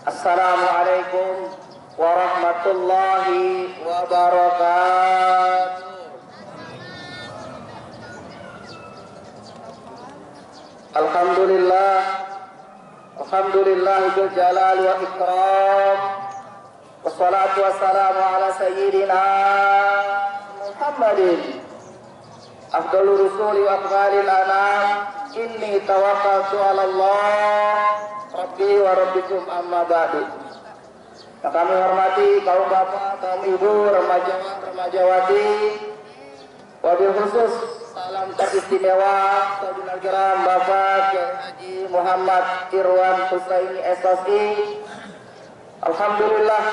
Assalamualaikum warahmatullahi wabarakatuh. Alhamdulillah, alhamdulillah dzul jalali wal ikram. Wassalatu wassalamu ala sayyidina Muhammadin afdalur rusuli wa afdalil anam. Inni tawakkaltu 'ala Allah Rabbi wa rabbikum amma ba'du. Yang kami hormati kaum bapak, kaum ibu, remajawan, remajawati, wabil khusus salam teristimewa Saudara kiram Bapak Haji Muhammad Irwan Husaini SSI. Alhamdulillah,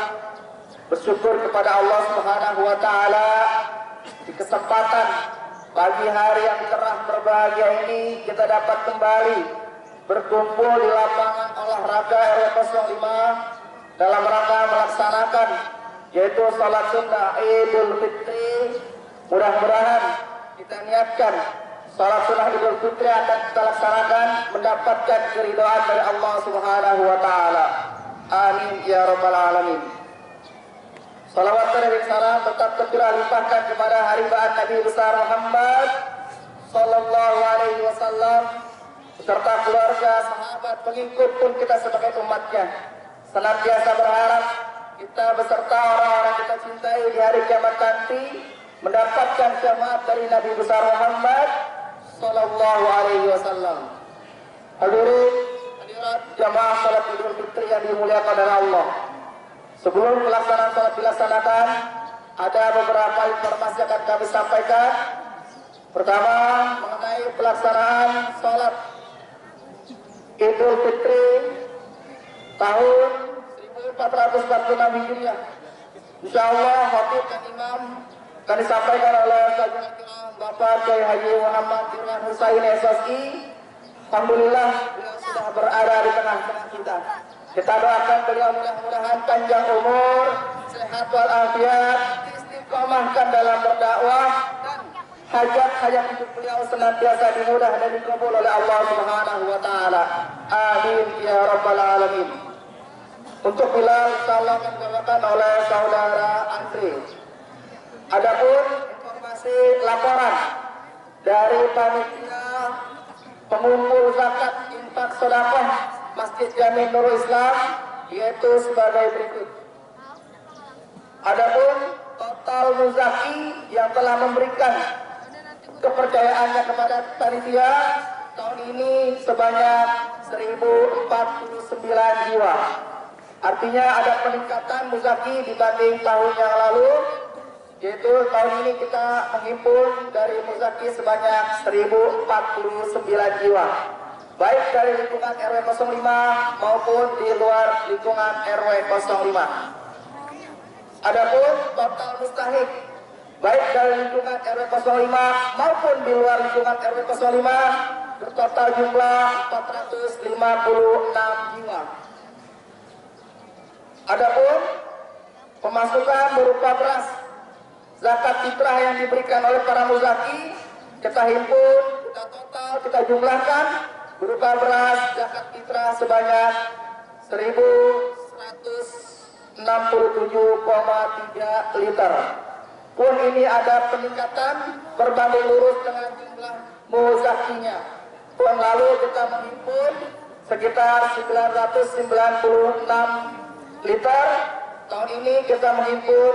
bersyukur kepada Allah Subhanahu wa taala di kesempatan pagi hari yang cerah berbahagia ini kita dapat kembali berkumpul di lapangan olahraga RW 05 dalam rangka melaksanakan yaitu salat sunnah Idul Fitri. Mudah-mudahan kita niatkan salat sunnah Idul Fitri akan kita laksanakan mendapatkan keridhaan dari Allah Subhanahu wa taala. Amin ya rabbal alamin. Salawat dan salam tetap tercurah limpahkan kepada haribaan Nabi besar Muhammad sallallahu alaihi wasallam beserta keluarga, sahabat, pengikut pun kita sebagai umatnya senantiasa berharap kita beserta orang-orang kita cintai di hari kiamat nanti mendapatkan syafaat dari Nabi besar Muhammad sallallahu alaihi wasallam. Hadirin hadirat jamaah salat Idul Fitri yang dimuliakan oleh Allah. Sebelum pelaksanaan salat dilaksanakan, ada beberapa informasi yang akan kami sampaikan. Pertama, mengenai pelaksanaan salat Idul Fitri tahun 1446 Hijriah. Insyaallah khatib dan imam akan disampaikan oleh Bapak Kiai Haji Muhammad Irwan Husaini SSI. Alhamdulillah beliau sudah berada di tengah-tengah kita. Kita doakan beliau mudah-mudahan panjang umur, sehat walafiat, istiqomahkan dalam berdakwah dan hajat-hajat hidup beliau senantiasa dimudah dan dikabul oleh Allah Subhanahu wa taala. Amin ya rabbal alamin. Untuk Bilal insyaallah akan dibawakan oleh saudara Andri. Adapun informasi laporan dari panitia pengumpul zakat infak sedekah Masjid Jami Nurul Islam yaitu sebagai berikut. Adapun total muzaki yang telah memberikan kepercayaannya kepada panitia tahun ini sebanyak 1049 jiwa. Artinya ada peningkatan muzaki dibanding tahun yang lalu, yaitu tahun ini kita menghimpun dari muzaki sebanyak 1049 jiwa. Baik dari lingkungan RW 05 maupun di luar lingkungan RW 05. Adapun total mustahik baik dari lingkungan RW 05 maupun di luar lingkungan RW 05 bertotal jumlah 456 jiwa. Adapun pemasukan berupa beras zakat fitrah yang diberikan oleh para muzaki kita himpun, kita total, kita jumlahkan berupa beras zakat fitrah sebanyak 1.167,3 liter. Pun ini ada peningkatan berbanding lurus dengan jumlah muzakinya. Tahun lalu kita menghimpun sekitar 996 liter. Tahun ini kita menghimpun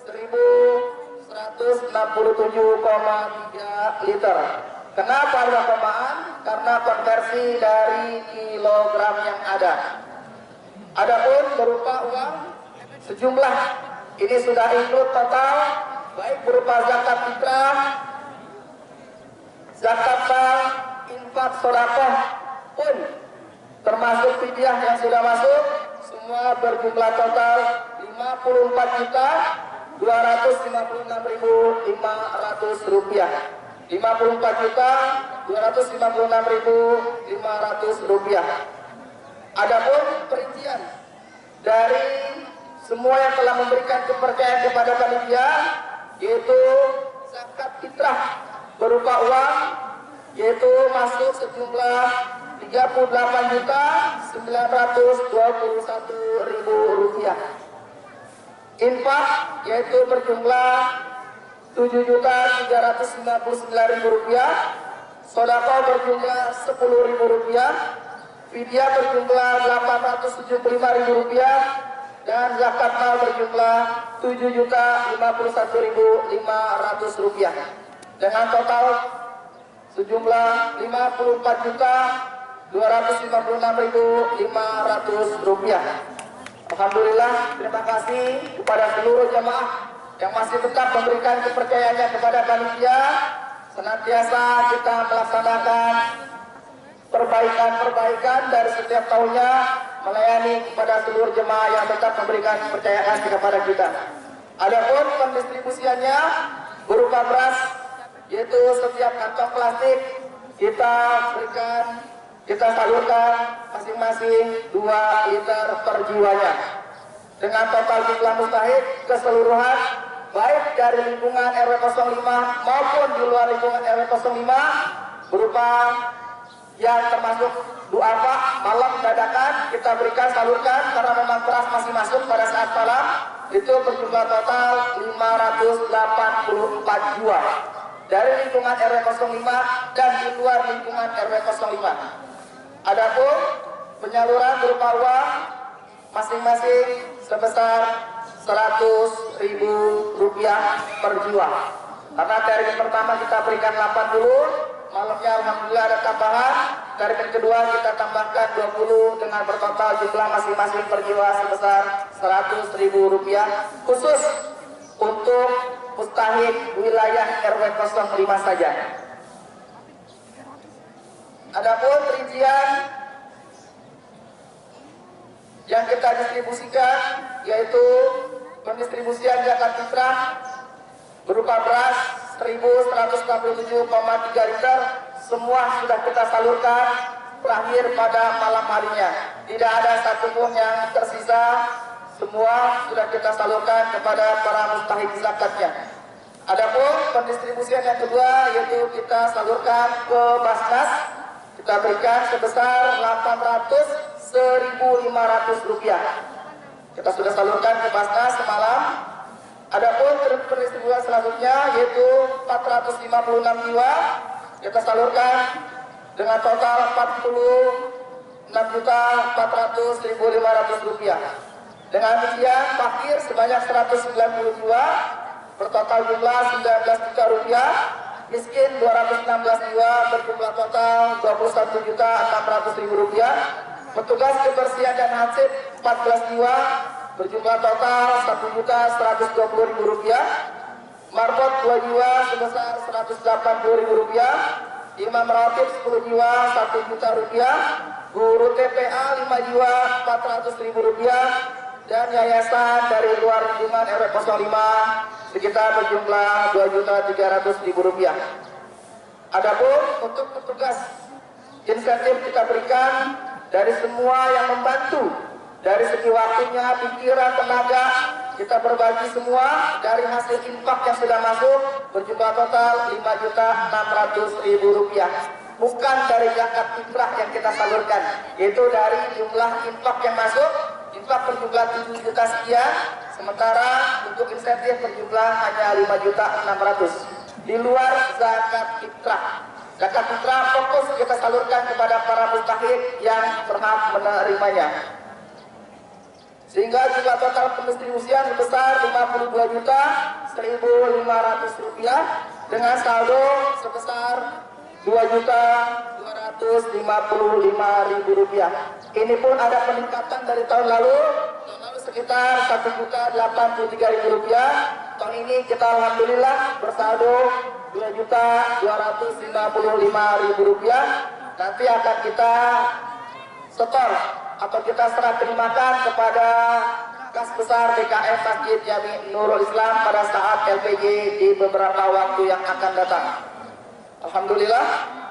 1.167,3 liter. Kenapa ada perubahan? Karena konversi dari kilogram yang ada. Adapun berupa uang sejumlah ini sudah include total baik berupa zakat fitrah, zakat mal, infak sedekah pun termasuk fidyah yang sudah masuk semua berjumlah total 54.256.500 rupiah. 54.256.500 rupiah. Adapun perincian dari semua yang telah memberikan kepercayaan kepada panitia yaitu zakat fitrah berupa uang yaitu masuk sejumlah Rp38.921.000. Infak yaitu berjumlah Rp7.399.000. Sedekah berjumlah Rp10.000. Fidyah berjumlah Rp875.000 dan zakat mal berjumlah Rp7.051.500 dengan total sejumlah Rp54.256.500. Alhamdulillah, terima kasih kepada seluruh jamaah yang masih tetap memberikan kepercayaannya kepada panitia. Senantiasa kita melaksanakan perbaikan dari setiap tahunnya, melayani kepada seluruh jemaah yang tetap memberikan kepercayaan kepada kita. Adapun pendistribusiannya berupa beras, yaitu setiap kantong plastik kita berikan, kita salurkan masing-masing 2 liter per jiwanya. Dengan total jumlah mustahik keseluruhan, baik dari lingkungan RW 05 maupun di luar lingkungan RW 05, berupa yang termasuk duafa malam dadakan kita berikan salurkan karena memang beras masih masuk pada saat malam, itu berjumlah total 584 jiwa dari lingkungan RW 05 dan di luar lingkungan RW 05. Adapun penyaluran berupa uang masing-masing sebesar Rp100.000 per jiwa. Karena dari yang pertama kita berikan 80, malamnya alhamdulillah ada tambahan. Dari yang kedua kita tambahkan 20 dengan bertotal jumlah masing-masing per jiwa sebesar Rp100.000 khusus untuk mustahik wilayah RW 05 saja. Adapun rincian yang kita distribusikan yaitu pendistribusian zakat fitrah berupa beras 1.167,3 liter, semua sudah kita salurkan terakhir pada malam harinya. Tidak ada satupun yang tersisa, semua sudah kita salurkan kepada para mustahik zakatnya. Adapun pendistribusian yang kedua yaitu kita salurkan ke Basnas, kita berikan sebesar Rp801.500. Kita sudah salurkan ke Basnas semalam. Adapun pendistribusian selanjutnya yaitu 456 jiwa, kita salurkan dengan total Rp46.400.500. Dengan demikian fakir sebanyak 190 jiwa, bertotal jumlah Rp19 juta, miskin 216 jiwa, berjumlah total Rp21.600.000. Petugas kebersihan dan hansip 14 jiwa, berjumlah total Rp1.120.000. Marbot 2 jiwa sebesar Rp180.000. Imam ratib 10 jiwa Rp1 juta. Guru TPA 5 jiwa Rp400.000. Dan yayasan dari luar lingkungan RW 05 sekitar berjumlah Rp2.300.000. Adapun untuk petugas insentif kita berikan dari semua yang membantu, dari segi waktunya, pikiran, tenaga, kita berbagi semua dari hasil infak yang sudah masuk berjumlah total Rp5.600.000. Bukan dari zakat fitrah yang kita salurkan, yaitu dari jumlah infak yang masuk, infak berjumlah 7 juta sekian, sementara untuk insentif berjumlah hanya Rp5.600.000. Di luar zakat fitrah. Zakat fitrah fokus kita salurkan kepada para mustahik yang berhak menerimanya. Sehingga jumlah total pendistribusian sebesar Rp52.1.500 dengan saldo sebesar Rp2.255.000. Ini pun ada peningkatan dari tahun lalu. Tahun lalu sekitar Rp1.083.000. Tahun ini kita alhamdulillah bersaldo Rp2.255.000. Nanti akan kita setor atau kita serah terimakan kepada kas besar DKM Masjid Jami Nurul Islam pada saat LPG di beberapa waktu yang akan datang. Alhamdulillah,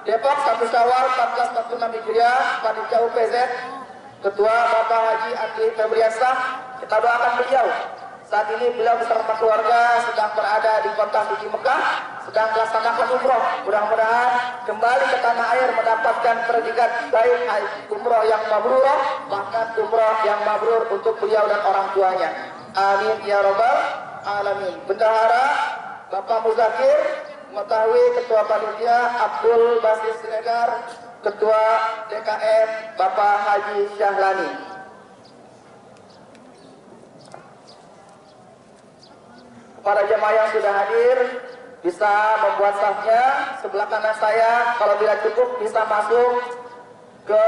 Depok 1 Syawal 1446 Hijriah, Panitia UPZ, Ketua Bapak Haji Andri Febriansah, kita doakan beliau. Saat ini beliau beserta keluarga sedang berada di kota suci Mekah. sedang melaksanakan umroh. Mudah-mudahan kembali ke tanah air mendapatkan predikat baik umroh yang mabrur, bahkan umroh yang mabrur untuk beliau dan orang tuanya. Amin ya rabbal alamin. Bendahara Bapak Muzakir, mengetahui Ketua Panitia Abdul Basir Siregar, Ketua DKM Bapak Haji Syahlani. Para jemaah yang sudah hadir bisa membuat safnya. Sebelah kanan saya, kalau tidak cukup bisa masuk ke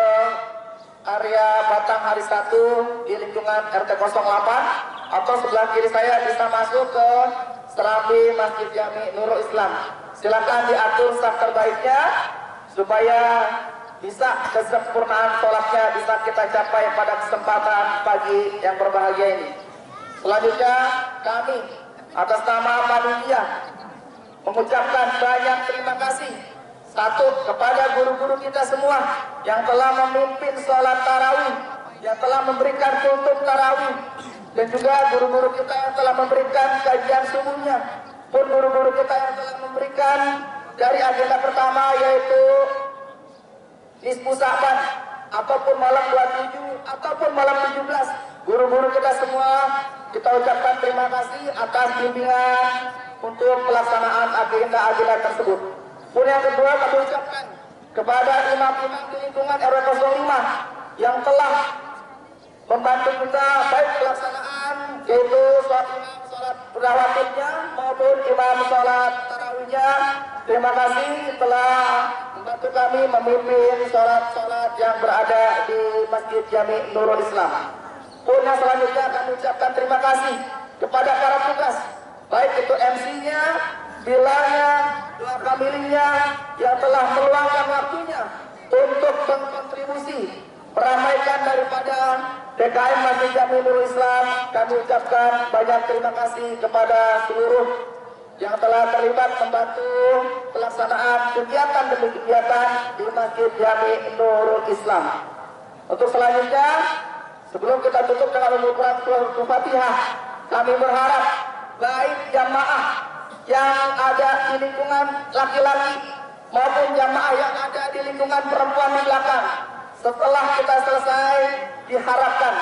area Batang Hari 1 di lingkungan RT 08, atau sebelah kiri saya bisa masuk ke Serambi Masjid Jami Nurul Islam. Silakan diatur saf terbaiknya supaya bisa kesempurnaan sholatnya bisa kita capai pada kesempatan pagi yang berbahagia ini. Selanjutnya kami atas nama panitia mengucapkan banyak terima kasih. Satu, kepada guru-guru kita semua yang telah memimpin sholat tarawih, yang telah memberikan tutup tarawih, dan juga guru-guru kita yang telah memberikan kajian subuhnya, pun guru-guru kita yang telah memberikan dari agenda pertama yaitu Nisfu Sa'ban, ataupun malam 27 ataupun malam 17. Guru-guru kita semua kita ucapkan terima kasih atas bimbingan untuk pelaksanaan agenda-agenda tersebut. Pun yang kedua kami ucapkan kepada imam-imam di lingkungan RW 05 yang telah membantu kita baik pelaksanaan yaitu sholat rawatibnya maupun imam sholat tarawihnya. Terima kasih telah membantu kami memimpin sholat-sholat yang berada di Masjid Jami Nurul Islam. Pun yang selanjutnya kami ucapkan terima kasih kepada para tugas, baik itu MC-nya, bilanya, doa kamilnya yang telah meluangkan waktunya untuk berkontribusi meramaikan daripada DKM Masjid Jami Nurul Islam. Kami ucapkan banyak terima kasih kepada seluruh yang telah terlibat membantu pelaksanaan kegiatan demi kegiatan di Masjid Jami Nurul Islam. Untuk selanjutnya, sebelum kita tutup dengan Al-Quran Surah Al-Fatihah, kami berharap baik jamaah yang ada di lingkungan laki-laki maupun jamaah yang ada di lingkungan perempuan di belakang, setelah kita selesai diharapkan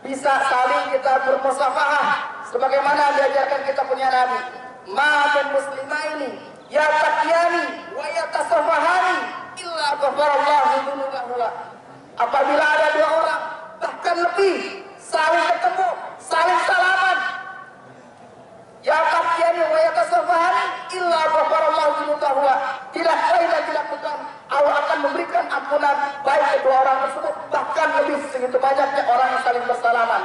bisa saling kita bermusafahah sebagaimana diajarkan kita punya Nabi. Ma'amin muslimaini ya taqiyani wa ya tasafahani illa ghafarallahu dzunubahuma. Apabila ada dua orang bahkan lebih saling ketemu, saling salaman, ya taqiyani wa ya tasafahani illa ghafarallahu dzunubahuma, tidak lain dan tidak bukan Allah akan memberikan ampunan baik kedua orang tersebut, bahkan lebih segitu banyaknya orang yang saling bersalaman.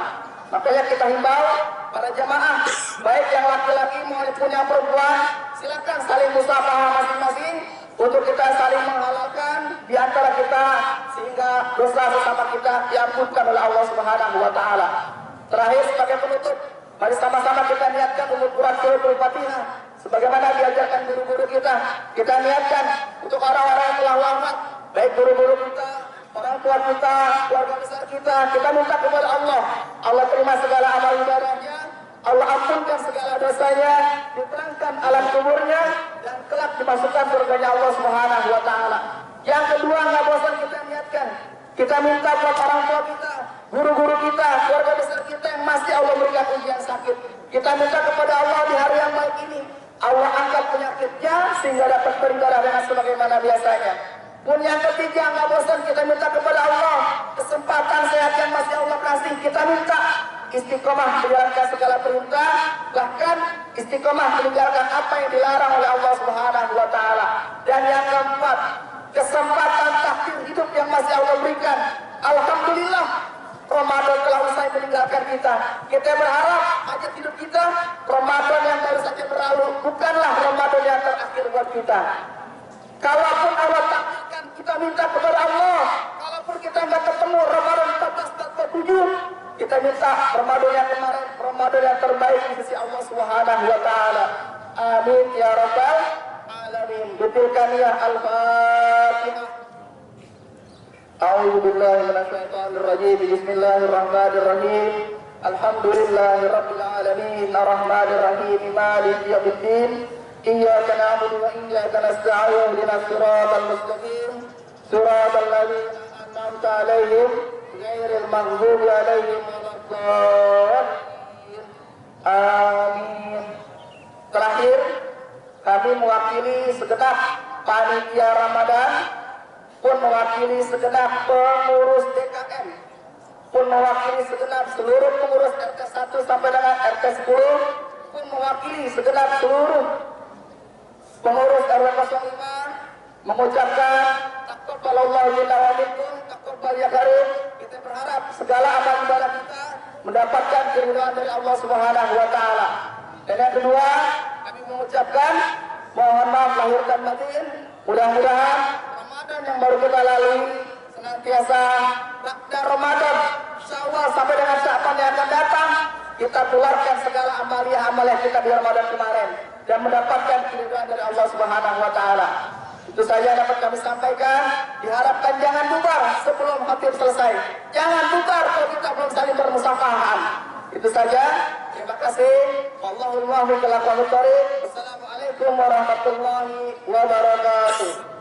Makanya kita himbau para jamaah, baik yang laki-laki maupun yang perempuan, silakan saling musafahah masing-masing untuk kita saling menghalalkan di antara kita sehingga dosa sesama kita diampunkan oleh Allah Subhanahu wa taala. Terakhir sebagai penutup, mari sama-sama kita niatkan Al-Quran Surah Al-Fatihah sebagaimana diajarkan guru-guru kita. Kita niatkan untuk orang-orang yang telah wafat, baik guru-guru kita, orang tua kita, keluarga besar kita. Kita minta kepada Allah, Allah terima segala amal ibadahnya, Allah ampunkan segala dosanya, diterangkan alam kuburnya, dan kelak dimasukkan surganya Allah Subhanahu wa taala. Yang kedua, nggak bosan kita niatkan, kita minta buat orang tua kita, guru-guru kita, keluarga besar kita yang masih Allah berikan ujian sakit. Kita minta kepada Allah di hari yang baik ini, Allah angkat penyakitnya sehingga dapat beribadah dengan sebagaimana biasanya. Pun yang ketiga, nggak bosan kita minta kepada Allah kesempatan sehat yang masih Allah kasih. Kita minta istiqomah menjalankan segala perintah, bahkan istiqomah meninggalkan apa yang dilarang oleh Allah Subhanahu wa taala. Dan yang keempat, kesempatan takdir hidup yang masih Allah berikan. Alhamdulillah, Ramadan telah usai meninggalkan kita. Kita berharap hajat hidup kita, Ramadan yang baru saja berlalu bukanlah Ramadan yang terakhir buat kita. Kalaupun Allah takdirkan, kita minta kepada Allah, kalaupun kita nggak ketemu Ramadan 1447, kita minta Ramadan yang kemarin, Ramadan yang terbaik di sisi Allah Subhanahu wa taala. Amin ya rabbal alamin. Betilkaniyah al-Fatihah. A'udzu billahi minasyaitonir rajim. Bismillahirrahmanirrahim. Alhamdulillahirabbil alamin. Arrahmanir rahim. Maliki yaumiddin. iyyaka na'budu wa iyyaka nasta'in ihdinas siratal mustaqim siratal ladzina an'amta 'alaihim ghairil maghdubi 'alaihim waladdallin. Amin. Terakhir, kami mewakili segenap panitia Ramadan, pun mewakili segenap pengurus DKM, pun mewakili segenap seluruh pengurus RT 1 sampai dengan RT 10, pun mewakili segenap seluruh pengurus RW 05 mengucapkan taqabbalallahu minna wa minkum taqabbal ya karim. Kita berharap segala amal ibadah kita mendapatkan keridhaan dari Allah Subhanahu wa taala. Dan yang kedua, kami mengucapkan mohon maaf lahir dan batin. Mudah-mudahan Ramadan yang baru kita lalui senantiasa pada Ramadan Syawal sampai dengan Sya'ban yang akan datang, kita keluarkan segala amalia-amalia kita di Ramadan kemarin dan mendapatkan keridhaan dari Allah Subhanahu wa taala. Itu saja yang dapat kami sampaikan. Diharapkan jangan bubar sebelum khatib selesai. Jangan bubar kalau kita belum saling bermusafahan. Itu saja. Terima kasih. Wallahul muwaffiq ila aqwamit thoriq. Wassalamualaikum warahmatullahi wabarakatuh.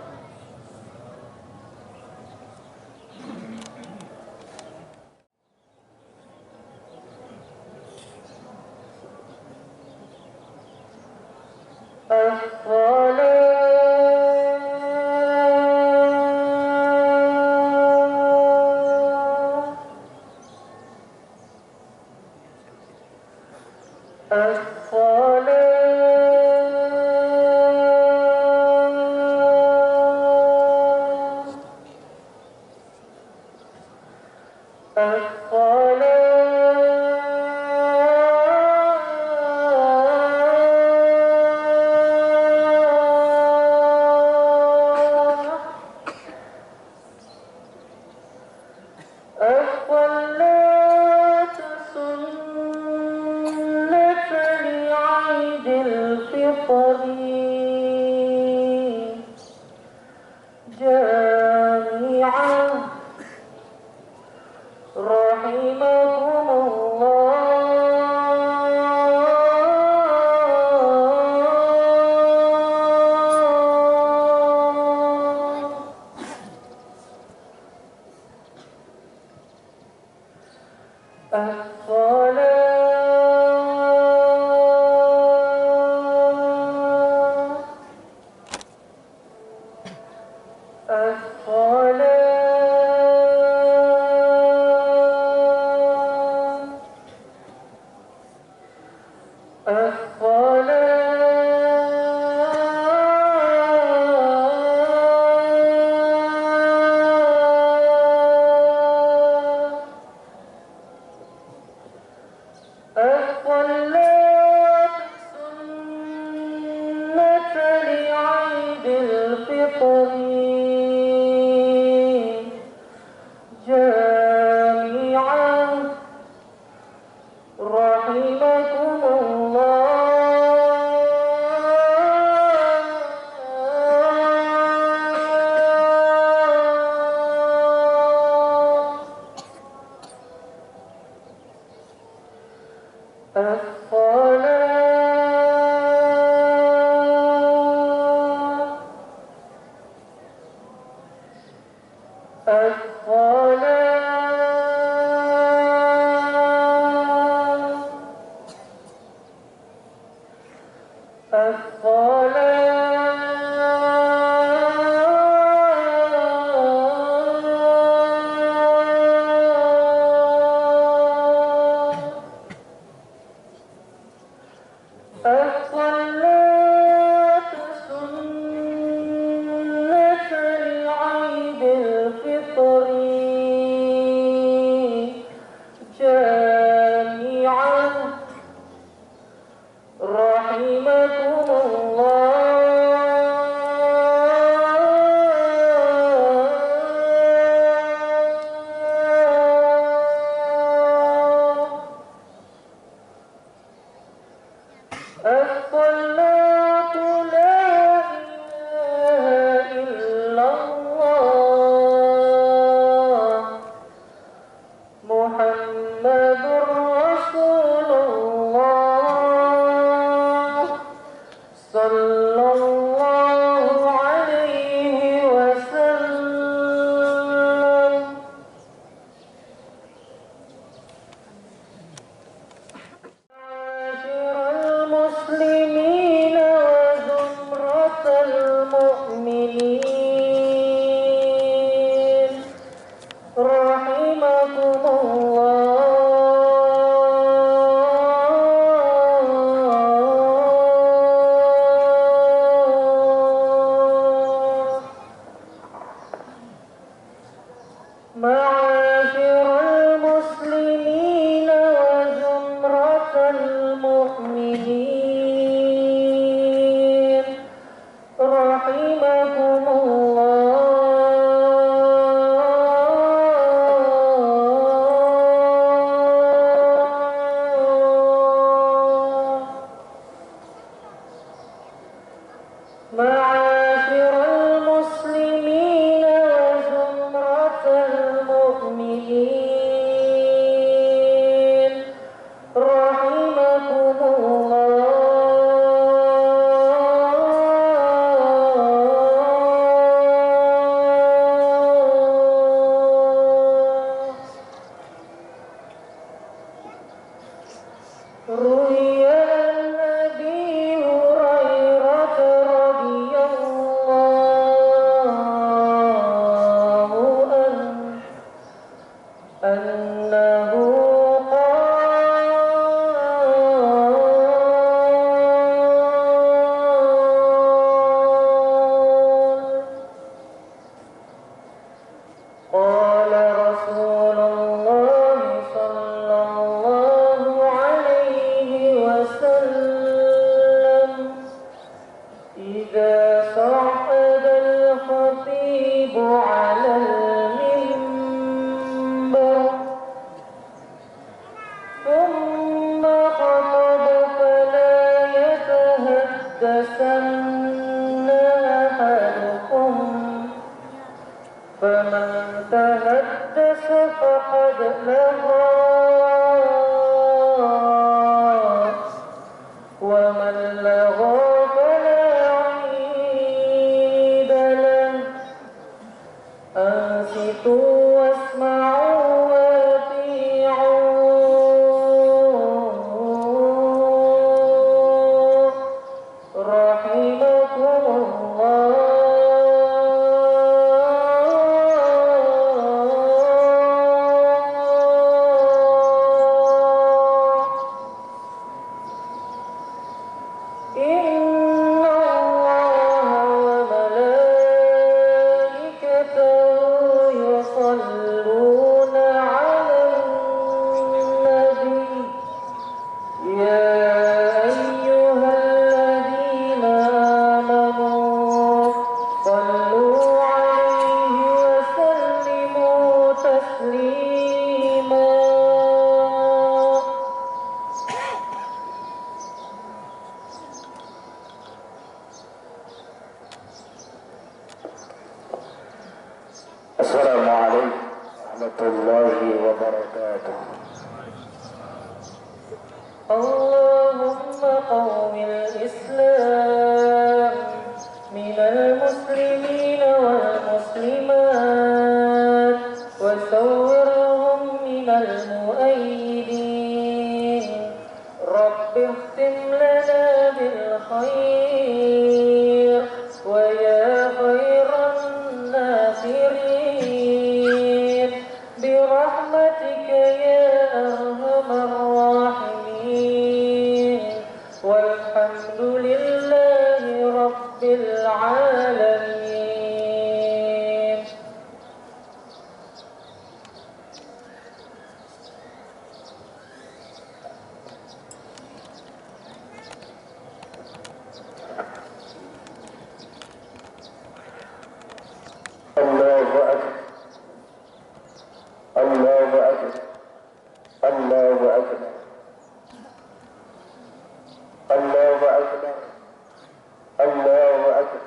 رحمكم الله. روي عن أبي هريرة رضي الله عنه أنه قال رسول الله صلى الله عليه وسلم إذا صعد الخطيب على المنبر ثم خطب فلا يتهدسن أحدكم فمن تهدس فقد لغى ومن لغى فلا عيد له أنصتوا واسمعوا وأطيعوا رحمكم الله. إن الله وملائكته يصلون على النبي يا أيها الذين آمنوا صلوا عليه وسلموا تسليما. Assalamualaikum warahmatullahi wabarakatuh. اللهم قوم الإسلام من المسلمين والمسلمات وسورهم من المؤيدين. رب اختم لنا بالخير ويا خير الناصرين برحمتك يا أرحم الراحمين. والحمد لله رب العالمين. Allahu akbar. Allahu akbar. Allahu akbar. Allahu akbar. Allahu akbar.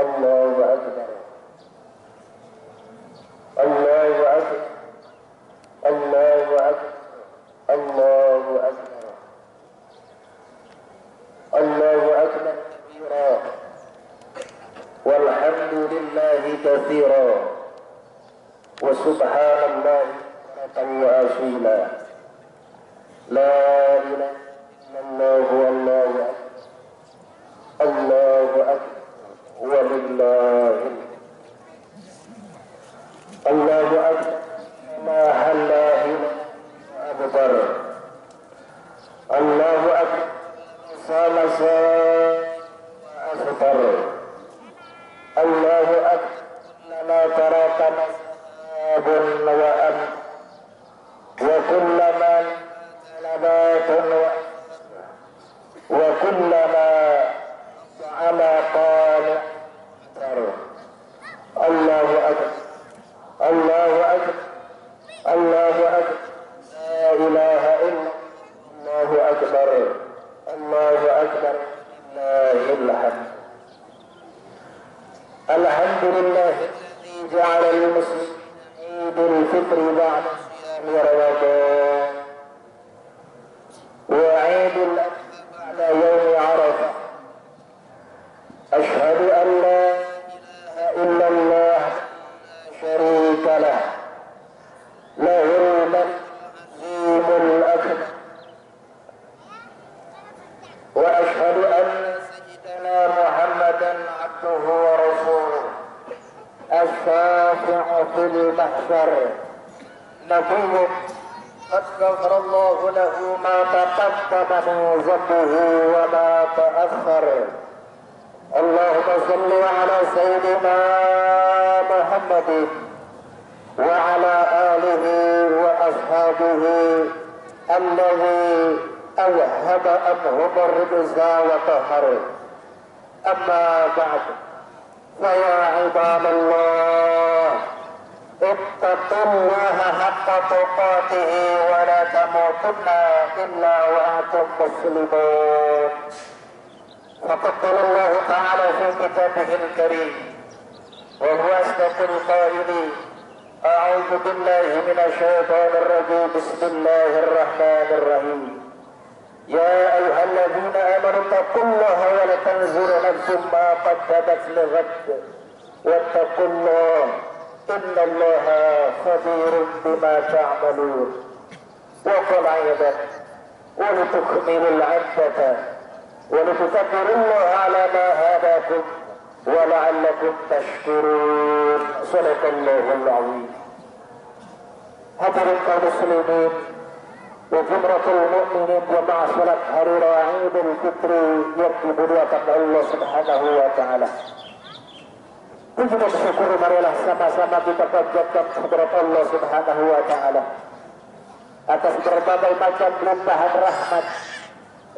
Allahu akbar. Allahu akbar. Allahu akbar. Allahu akbar. Allahu akbar. Walhamdulillahi katsira wa subhanallahi wa asila. La ilaha illallah wallahu akbar. Allahu akbar walillahi. Allahu akbar ma halahi akbar. Allahu akbar salasa akbar. Allahu akbar lana tarakan abun wa am wa kullama labatun wa kullama ala qala. Allahu akbar. Allahu akbar. Allahu akbar. La ilaha illallah. Allahu akbar. غفر الله له ما تقدم من ذنبه وما تأخر. اللهم صل على سيدنا محمد وعلى آله وأصحابه الذي أذهب عنهم الرجس وطهر. أما بعد، فيا عباد الله، اتقوا الله حق تقاته ولا تموتن إلا وأنتم مسلمون. فقد قال الله تعالى في كتابه الكريم وهو أصدق القائلين: أعوذ بالله من الشيطان الرجيم، بسم الله الرحمن الرحيم. يا أيها الذين آمنوا اتقوا الله ولتنظر نفس ما قدمت لغد واتقوا الله إن الله خبير بما تعملون. وقال أيضا: ولتكملوا العدة ولتكبروا الله على ما هداكم ولعلكم تشكرون. صدق الله العظيم. Hadirin kaum muslimin wa jumratul mu'minin jamaah salat hari raya Idul Fitri yang dimuliakan Allah Subhanahu wa taala. Puji dan syukur marilah sama-sama kita panjatkan kehadirat Allah Subhanahu wa taala atas berbagai macam limpahan rahmat,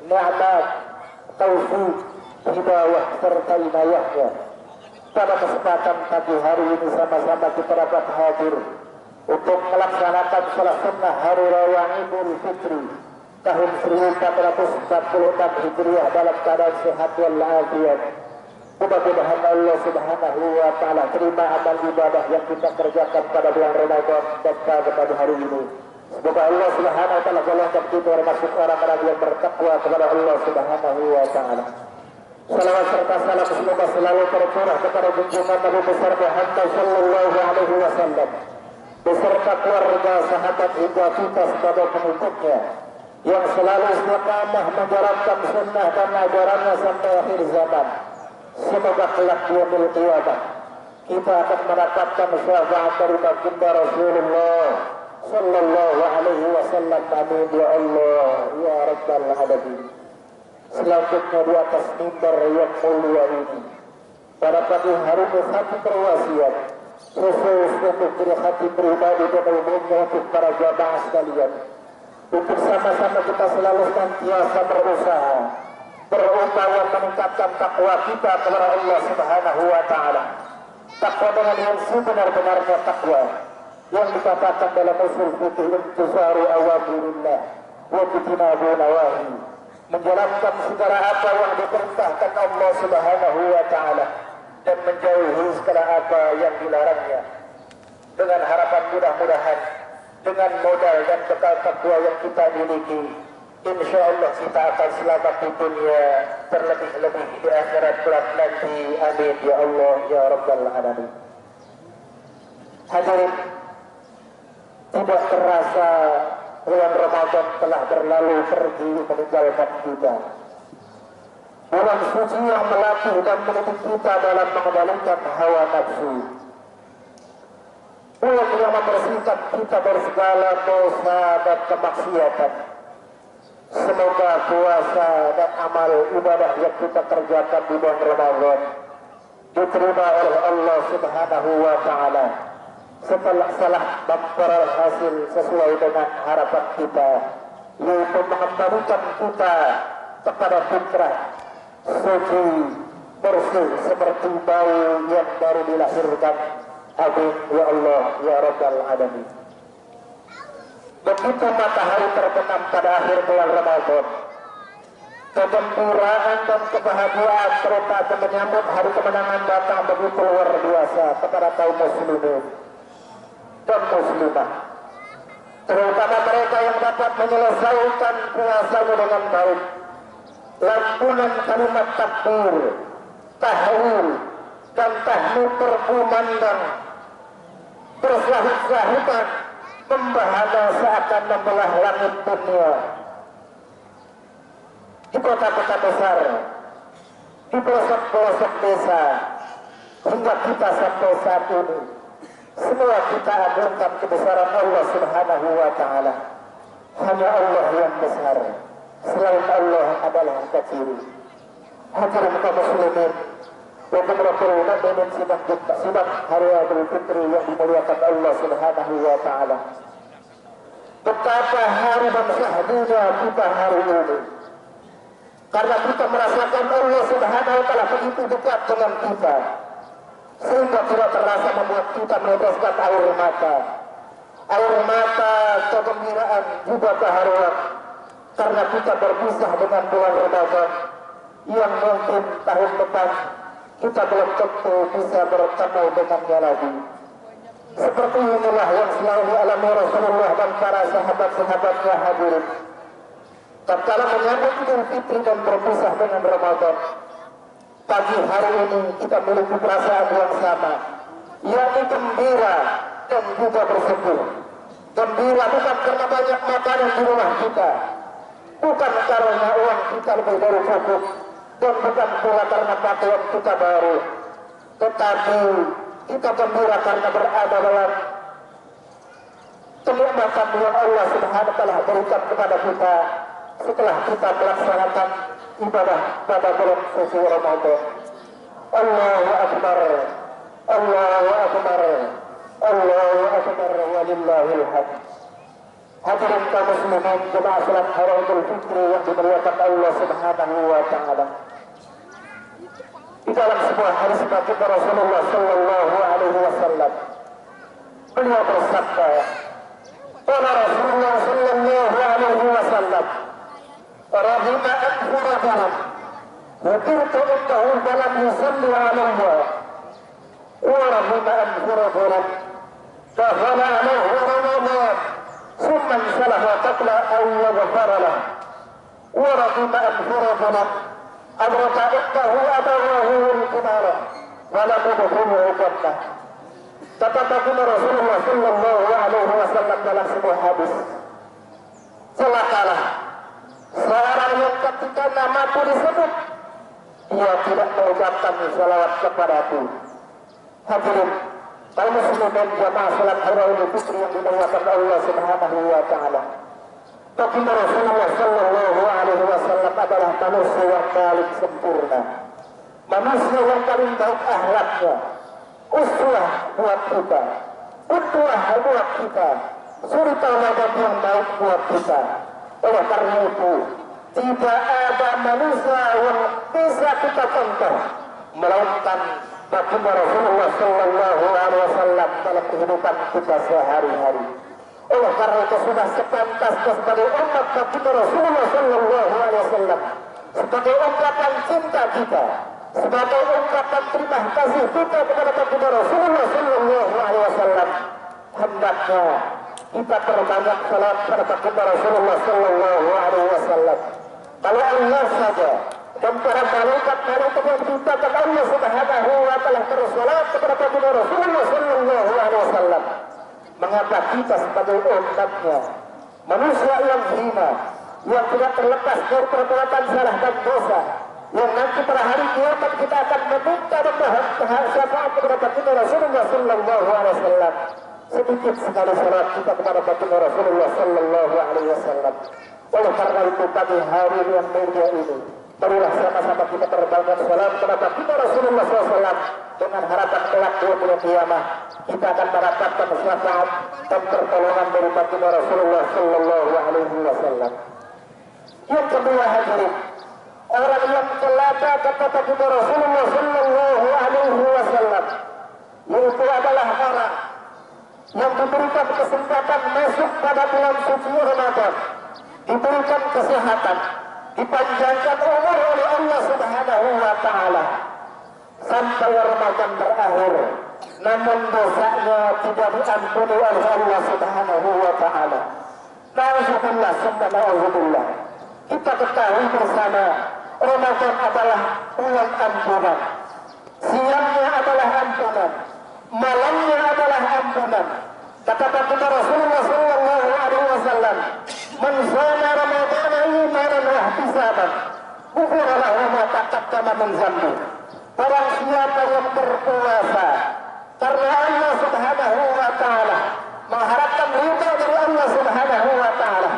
nikmat, taufik, hidayah serta inayahnya. Pada kesempatan pagi hari ini sama-sama kita dapat hadir untuk melaksanakan salat sunnah hari raya Idul Fitri tahun 1446 Hijriah dalam keadaan sehat walafiat. Mudah-mudahan Allah Subhanahu wa taala terima amal ibadah yang kita kerjakan pada bulan Ramadan dan pada hari ini. Semoga Allah Subhanahu wa taala golongkan kita termasuk orang-orang yang bertakwa kepada Allah Subhanahu wa taala. Salawat serta salam semoga selalu tercurah kepada junjungan Nabi besar Muhammad sallallahu alaihi wasallam beserta keluarga, sahabat hingga kita sebagai pengikutnya yang selalu istiqamah menjalankan sunnah dan ajarannya sampai akhir zaman. Semoga kelak yaumul qiyamah kita akan mendapatkan syafaat dari baginda Rasulullah sallallahu alaihi wasallam. Amin ya Allah ya rabbal alamin. Selanjutnya di atas mimbar yang mulia ini pada pagi hari ini satu perwasiat khusus untuk diri hati pribadi dan umumnya untuk para jamaah sekalian, untuk sama-sama kita selalu senantiasa berusaha berupaya meningkatkan takwa kita kepada Allah Subhanahu wa taala. Takwa dengan yang sebenar-benarnya takwa yang dikatakan dalam usul fikih intisaru awamirillah wa tijtinabu nawahi, menjalankan segala apa yang diperintahkan Allah Subhanahu wa taala dan menjauhi segala apa yang dilarangnya. Dengan harapan mudah-mudahan dengan modal dan bekal takwa yang kita miliki, insya Allah kita akan selamat di dunia, terlebih-lebih di akhirat kelak nanti. Amin ya Allah ya rabbal alamin. Hadirin, tidak terasa bulan Ramadan telah berlalu pergi meninggalkan kita. Bulan suci yang melatih dan mendidik kita dalam mengendalikan hawa nafsu. Bulan yang membersihkan kita dari segala dosa dan kemaksiatan. Semoga puasa dan amal ibadah yang kita kerjakan di bulan Ramadan diterima oleh Allah Subhanahu wa taala setelah salah memperoleh hasil sesuai dengan harapan kita, yaitu mengembalikan kita kepada fitrah suci bersih seperti bayi yang baru dilahirkan. Amin ya Allah ya rabbal alamin. Begitu matahari terbenam pada akhir bulan Ramadan, kegembiraan dan kebahagiaan terutama menyambut hari kemenangan datang begitu luar biasa kepada kaum muslimin dan muslimah, terutama mereka yang dapat menyelesaikan puasanya dengan baik. Lantunan kalimat takbir, tahlil dan tahmid berkumandang, bersahut-sahutan membahana seakan membelah langit dunia. Di kota-kota besar, di pelosok-pelosok desa, hingga kita sampai saat ini, semua kita agungkan kebesaran Allah Subhanahu wa taala. Hanya Allah yang besar, selain Allah adalah yang kecil. Hadirin kaum muslimin, beberapa ulama dan sidang hari Idul Fitri yang dimuliakan Allah Subhanahu wa taala. Betapa hari dan syahdunya kita hari ini. Karena kita merasakan Allah Subhanahu wa taala begitu dekat dengan kita, sehingga tidak terasa membuat kita meneteskan air mata. Air mata kegembiraan juga keharuan karena kita berpisah dengan bulan Ramadan yang mungkin tahun depan kita belum tentu bisa bertemu dengannya lagi. Seperti inilah yang selalu dialami Rasulullah dan para sahabat-sahabatnya hadirin. Tatkala menyambut Idul Fitri dan berpisah dengan Ramadan, pagi hari ini kita memiliki perasaan yang sama, yakni gembira dan juga bersyukur. Gembira bukan karena banyak makanan di rumah kita, bukan karena uang kita lebih dari cukup, dan bukan pula karena pakaian kita baru, tetapi kita gembira karena berada dalam kenikmatan yang Allah Subhanahu wa taala berikan kepada kita setelah kita melaksanakan ibadah pada bulan suci Ramadan. Allahu Akbar, Allahu Akbar, Allahu Akbar, walillahil hamd. Hadirin kaum muslimin jemaah salat Idul Fitri yang dimuliakan Allah Subhanahu wa taala. Di dalam sebuah hadis baginda Rasulullah sallallahu alaihi wasallam, beliau bersabda, qala Rasulullah sallallahu alaihi wasallam, rahima anfu rajulan وكرت انه فلم يصلي علي ورغم انه رجل دخل عليه رمضان ثم انسلخ قبل ان يغفر له ورغم انه رجل ادرك انه ابواه الكبار ولم يدخله الجنه. Kata baginda Rasulullah sallallahu alaihi wasallam dalam sebuah hadis, celakalah seorang yang ketika namaku disebut ia tidak mengucapkan salawat kepadaku. Hadirin kaum muslimin jamaah salat Idul Fitri yang dimuliakan Allah Subhanahu wa taala. Baginda Rasulullah sallallahu alaihi wasallam adalah manusia yang paling sempurna, manusia yang paling baik akhlaknya, uswah buat kita, uswah buat kita, suri tauladan yang baik buat kita. Oleh karena itu tidak ada manusia yang bisa kita contoh melainkan baginda Rasulullah sallallahu alaihi wasallam dalam kehidupan kita sehari-hari. Oleh karena itu sudah sepantasnya sebagai umat baginda Rasulullah sallallahu alaihi wasallam, sebagai ungkapan cinta kita, sebagai ungkapan terima kasih kita kepada baginda Rasulullah sallallahu alaihi wasallam, hendaknya kita perbanyak salat kepada baginda Rasulullah sallallahu alaihi wasallam. Kalau Allah saja dan para malaikat-malaikat yang diciptakan Allah Subhanahu wa taala bersolat kepada baginda Rasulullah sallallahu alaihi wasallam, mengapa kita sebagai umatnya, manusia yang hina, yang tidak terlepas dari perbuatan salah dan dosa, yang nanti pada hari kiamat kita akan meminta dan berhak syafaat kepada baginda Rasulullah sallallahu alaihi wasallam, sedikit sekali salat kita kepada baginda Rasulullah sallallahu alaihi wasallam. Oleh karena itu pada hari yang mulia ini, marilah sama-sama kita perbanyak salat kepada baginda Rasulullah SAW dengan harapan kelak di hari kiamat kita akan mendapatkan syafaat dan pertolongan dari baginda Rasulullah sallallahu alaihi wasallam. Yang kedua hadirin, orang yang celaka kata baginda Rasulullah sallallahu alaihi wasallam, yaitu adalah orang yang diberikan kesempatan masuk pada bulan suci Ramadan, diberikan kesehatan, dipanjangkan umur oleh Allah Subhanahu wa taala sampai Ramadan berakhir, namun dosanya tidak diampuni oleh Allah Subhanahu wa taala. Nauzubillah summa nauzubillah. Kita ketahui bersama Ramadan adalah bulan ampunan. Siangnya adalah ampunan, malamnya adalah ampunan. Kata baginda Rasulullah sallallahu alaihi wasallam, "Man shoma Ramadhana imanan wa ihtisaban, ghufira lahu ma taqaddama min dhanbi." Barang siapa yang berpuasa karena Allah Subhanahu wa taala, mengharapkan ridha dari Allah Subhanahu wa taala,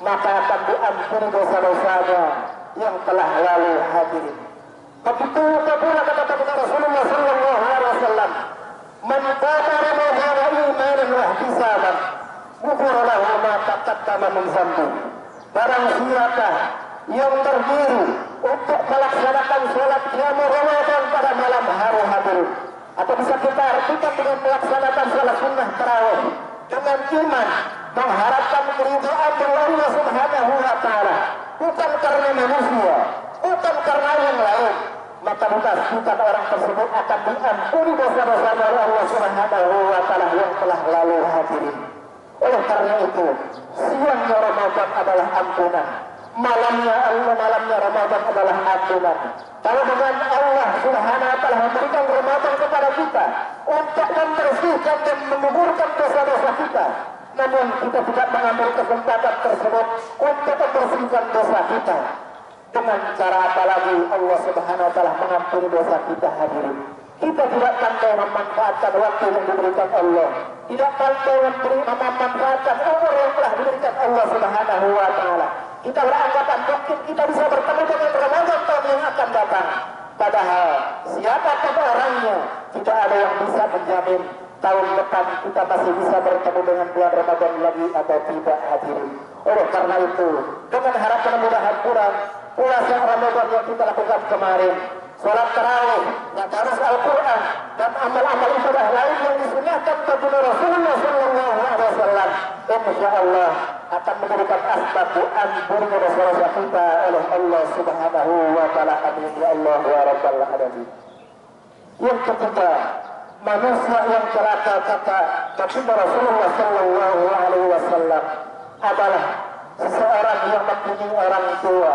maka akan diampuni dosa-dosanya yang telah lalu hadirin. Begitu pula kata Rasulullah sallallahu alaihi wasallam, "Man qama ramadhana imanan wa ihtisaban, ghufira lahu ma taqaddama min dhanbi." Barang siapa yang berdiri untuk melaksanakan sholat qiyamul Ramadan pada malam hari hadirin, atau bisa kita artikan dengan melaksanakan sholat sunnah tarawih dengan iman, mengharapkan keridhaan dari Allah Subhanahu wa taala, bukan karena manusia, bukan karena yang lain, maka bukan orang tersebut akan diampuni dosa-dosa oleh Allah Subhanahu wa taala yang telah lalu hadirin. Oleh karena itu, siangnya Ramadan adalah ampunan, malamnya Ramadan adalah ampunan. Kalau dengan Allah Subhanahu wa taala memberikan Ramadan kepada kita untuk membersihkan dan menguburkan dosa-dosa kita, namun kita tidak mengambil kesempatan tersebut untuk membersihkan dosa kita. Dengan cara apa lagi Allah Subhanahu wa taala mengampuni dosa kita hadirin? Kita tidak pandai memanfaatkan waktu yang diberikan Allah, tidak pandai memanfaatkan umur yang telah diberikan Allah Subhanahu wa taala. Kita beranggapan mungkin kita bisa bertemu dengan Ramadan tahun yang akan datang. Padahal siapapun orangnya, tidak ada yang bisa menjamin tahun depan kita masih bisa bertemu dengan bulan Ramadan lagi atau tidak hadirin. Oleh karena itu, dengan harapan mudah-mudahan puasa Ramadan yang kita lakukan kemarin, sholat tarawih, tadarus Al-Quran, dan amal-amal ibadah lain yang disunnahkan bagi Rasulullah sallallahu alaihi wasallam, insya Allah akan memberikan asbab ampunnya dosa-dosa kita oleh Allah Subhanahu wa taala. Amin ya Allah wa rabbal alamin. Yang ketiga, manusia yang celaka kata baginda Rasulullah sallallahu alaihi wasallam adalah seseorang yang mempunyai orang tua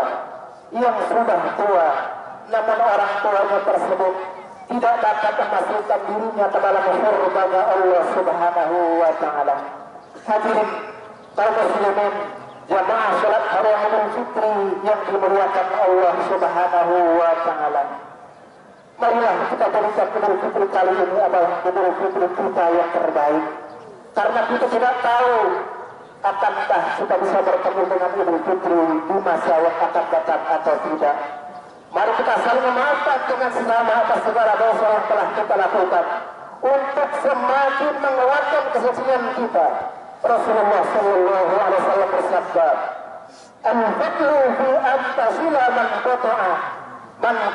yang sudah tua, namun orang tuanya tersebut tidak dapat memasukkan dirinya ke dalam surga Allah Subhanahu wa taala. Hadirin kaum muslimin, jamaah salat Idul Fitri yang dimuliakan Allah Subhanahu wa taala. Marilah kita berikan Idul Fitri kali ini adalah Idul Fitri kita yang terbaik. Karena kita tidak tahu akankah kita bisa bertemu dengan Idul Fitri di masa yang akan datang atau tidak. Mari kita saling memaafkan dengan sesama atas segala dosa yang telah kita lakukan untuk semakin menguatkan kesucian kita. Rasulullah sallallahu alaihi wasallam bersabda, "Al-fadlu fi antasila man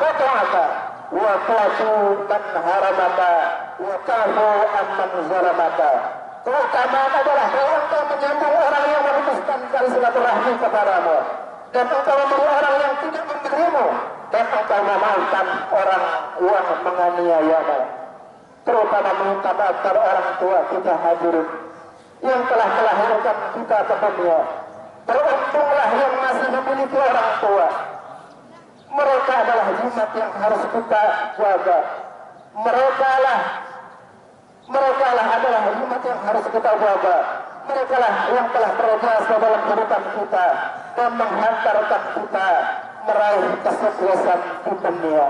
qata'aka wa qatu man haramaka wa kafu amman zalamaka." Keutamaan adalah bahwa engkau menyambung orang yang memutuskan tali silaturahmi kepadamu, dan engkau memberi orang yang tidak memberimu, dan engkau memaafkan orang yang menganiayamu. Terutama meminta maaf pada orang tua kita hadirin yang telah melahirkan kita ke dunia. Beruntunglah yang masih memiliki orang tua. Mereka adalah jimat yang harus kita jaga. Mereka lah adalah jimat yang harus kita jaga. Mereka lah yang telah berjasa dalam kehidupan kita dan menghantarkan kita meraih kesuksesan di dunia.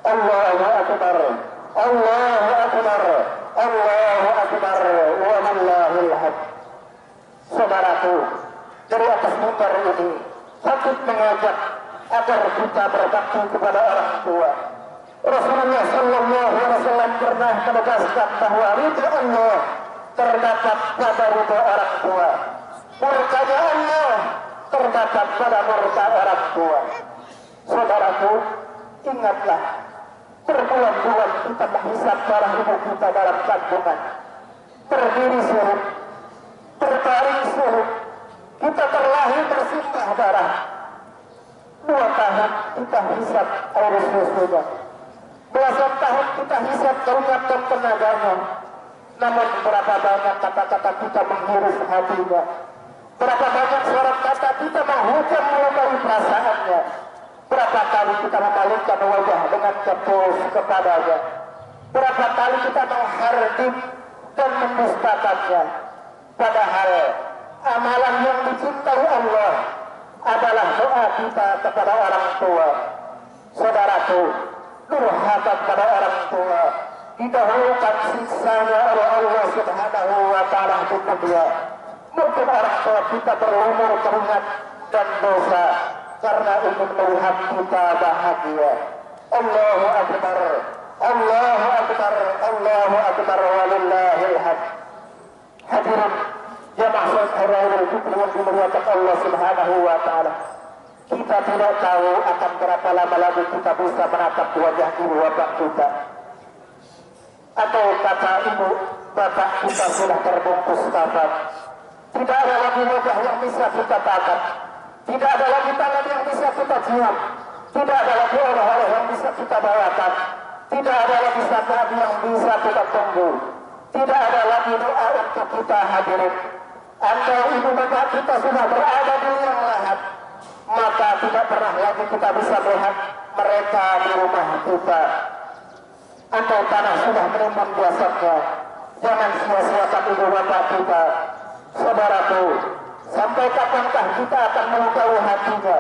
Allahu Akbar, Allahu Akbar, Allahu Akbar, wallahul hamd. Saudaraku, dari atas mimbar ini sakit mengajak agar kita berbakti kepada orang tua. Rasulullah sallallahu alaihi wasallam pernah menegaskan bahwa ridha Allah terdapat pada ridha orang tua, murka Allah terdapat pada murka orang tua. Saudaraku, ingatlah, berbulan-bulan kita menghisap darah ibu kita dalam kandungan, berdiri surut, berbaring surut, kita terlahir bersimbah darah. 2 tahun kita hisap air susunya, belasan tahun kita hisap keringat dan tenaganya. Namun berapa banyak kata-kata kita menghirup hatinya, berapa banyak suara kata kita menghujam melukai perasaannya, berapa kali kita memalingkan wajah dengan ketulus kepadanya, berapa kali kita menghardik dan mendustakannya. Padahal amalan yang dicintai Allah adalah doa kita kepada orang tua. Saudaraku, durhaka pada orang tua didahulukan siksanya oleh Allah Subhanahu wa taala di dunia. Mungkin orang tua kita berumur keringat dan dosa karena ingin melihat kita bahagia. Allahu Akbar, Allahu Akbar, Allahu Akbar, walillahil hamd. Hadirin jamaah Saudara Fitri yang dimuliakan Allah Subhanahu wa taala. Kita tidak tahu akan berapa lama lagi kita bisa menatap wajah ibu bapak kita. Atau kata ibu bapak kita sudah terbungkus kafan. Tidak ada lagi wajah yang bisa kita tatap. Tidak ada lagi tangan yang bisa kita cium. Tidak ada lagi oleh-oleh yang bisa kita bawakan. Tidak ada lagi syafaat yang bisa kita tunggu. Tidak ada lagi doa untuk kita hadirin. Andai ibu bapak kita sudah berada di liang lahat, maka tidak pernah lagi kita bisa melihat mereka di rumah kita. Andai tanah sudah menimbun jasadnya, jangan sia-siakan ibu bapak kita. Saudaraku, sampai kapankah kita akan melukai hatinya?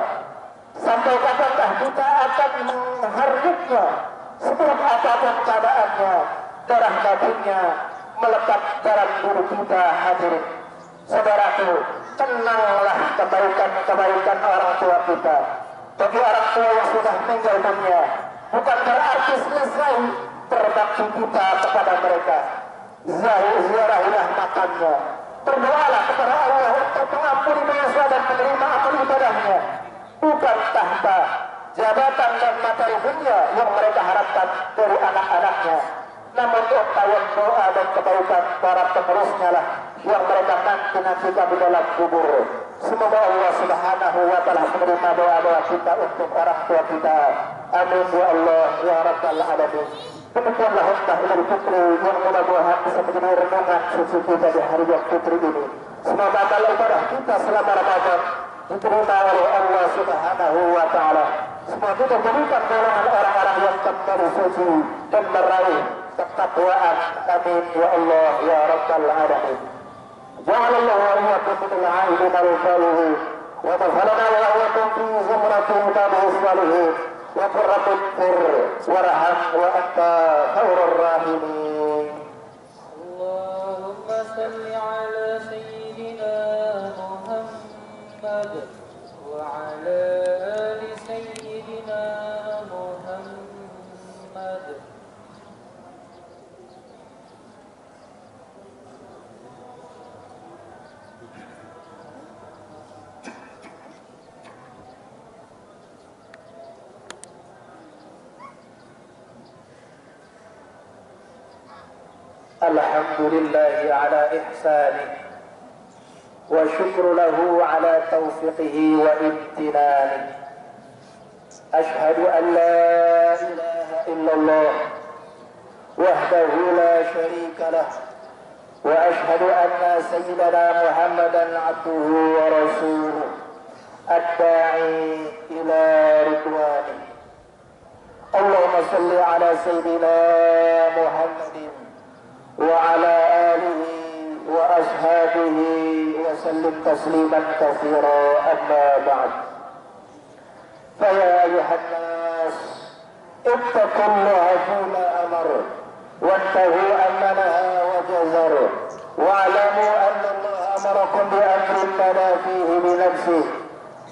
Sampai kapankah kita akan menghargitnya? Seburuk apapun keadaannya, darah dagingnya melekat dalam diri kita hadirin. Saudaraku, kenanglah kebaikan orang tua kita. Bagi orang tua yang sudah meninggal dunia, bukan berarti selesai berbakti kita kepada mereka. Ziarahilah makamnya, berdoalah kepada Allah untuk mengampuni dosa dan menerima amal ibadahnya. Bukan tahta, jabatan dan materi dunia yang mereka harapkan dari anak-anaknya, namun untayan doa dan kebaikan para penerusnya lah yang mereka nantikan di dalam kubur. Semoga Allah Subhanahu wa taala menerima doa-doa kita untuk orang tua kita. Amin ya Allah ya rabbal alamin. Demikianlah khutbah Idul Fitri yang mudah-mudahan bisa menjadi renungan suci kita di hari yang fitri ini. Semoga amal ibadah kita selama Ramadan diterima oleh Allah Subhanahu wa taala. Semoga kita jadikan golongan orang-orang yang kembali suci dan meraih ketakwaan. Amin ya Allah ya rabbal alamin. جعل الله وإياكم من العائلين رجاله ودخلنا وإياكم في زمرة عباده الصالحين وقل رب اغفر وارحم وأنت خير الراحمين. اللهم صل على سيدنا محمد وعلى آل سيدنا محمد. الحمد لله على إحسانه وشكر له على توفيقه وامتنانه. أشهد أن لا إله إلا الله وحده لا شريك له وأشهد أن سيدنا محمدا عبده ورسوله الداعي إلى رضوانه. اللهم صل على سيدنا محمد وعلى آله وأصحابه وسلم تسليما كثيرا. أما بعد، فيا أيها الناس اتقوا الله فيما أمر وانتهوا عما نهى وجزر واعلموا أن الله أمركم بأمر بدا فيه بنفسه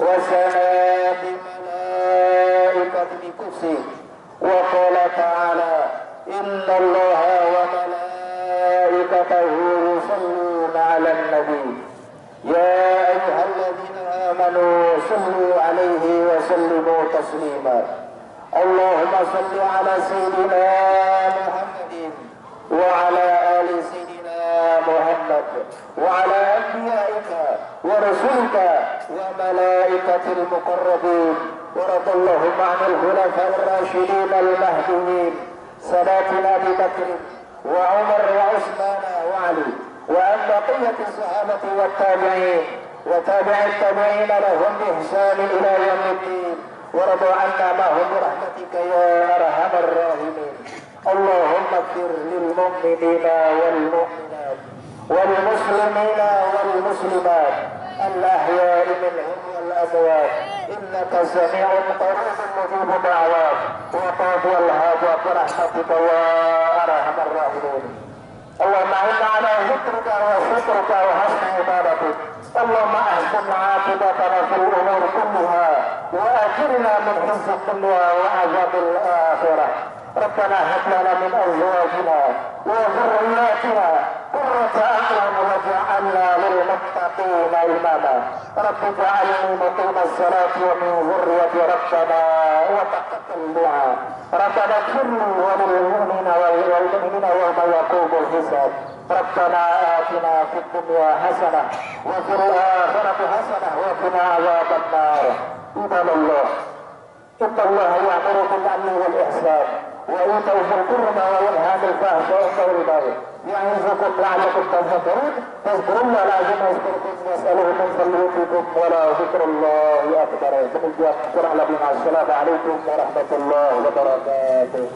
وسنى بملائكة بكرسه وقال تعالى إن الله وملائكته يصلون على النبي يا أيها الذين آمنوا صلوا عليه وسلموا تسليما. اللهم صل على سيدنا محمد وعلى آل سيدنا محمد وعلى أنبيائك ورسلك وملائكة المقربين ورضى اللهم عن الخلفاء الراشدين المهديين ساداتنا أبي بكر وعمر وعثمان وعلي وعن بقية الصحابة والتابعين وتابع التابعين لهم بإحسان إلى يوم الدين ورضوا عنا معهم برحمتك يا أرحم الراحمين. اللهم اغفر للمؤمنين والمؤمنات والمسلمين والمسلمات الأحياء منهم والأموات إنك سميع قريب مجيب دعوات وقاضي الحاجات برحمتك يا أرحم الراحمين. اللهم إنا على ذكرك وشكرك وحسن عبادتك. اللهم أحسن عاقبتنا في الأمور كلها وأجرنا من خزي الدنيا وعذاب الآخرة. ربنا هب لنا من أزواجنا وذرياتنا قرة أعين واجعلنا للمتقين إماما. رب اجعلني مقيم الصلاة ومن ذريتي ربنا وتقبل دعاء. ربنا اغفر لي وللمؤمنين والمؤمنين يوم يقوم الحساب. ربنا آتنا في الدنيا حسنة وفي الآخرة حسنة وقنا عذاب النار. عباد الله إن الله يأمر بالعدل والإحسان وإيتاء ذي القربى وينهى عن الفحشاء والمنكر يعظكم لعلكم تذكرون. فاذكروا الله العظيم يذكركم واسألوه من فضله يؤتكم ولا ذكر الله أكبر. demikian kurang lebih. Assalamualaikum warahmatullahi wabarakatuh.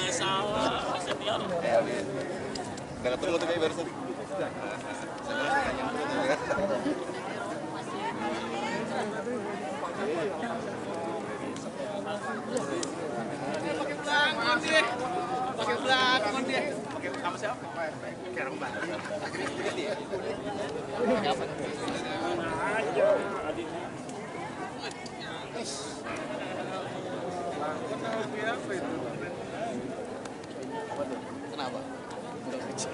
Masalah senior. Udah ketemu tuh kayak barusan. Pakai belakang dia. Pakai sama siapa? Pakai rembat. Apa? Aja adiknya. Kenapa? Udah kecil.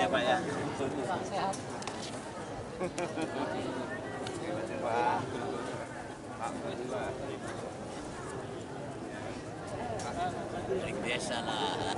Pak ya. Sehat. Biasa lah,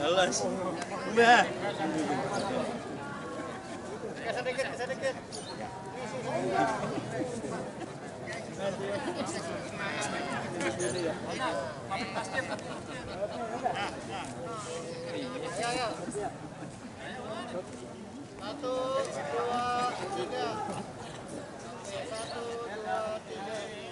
Alas. Udah. Sedikit. Ayo. 1, 2, 3. 1, 2, 3.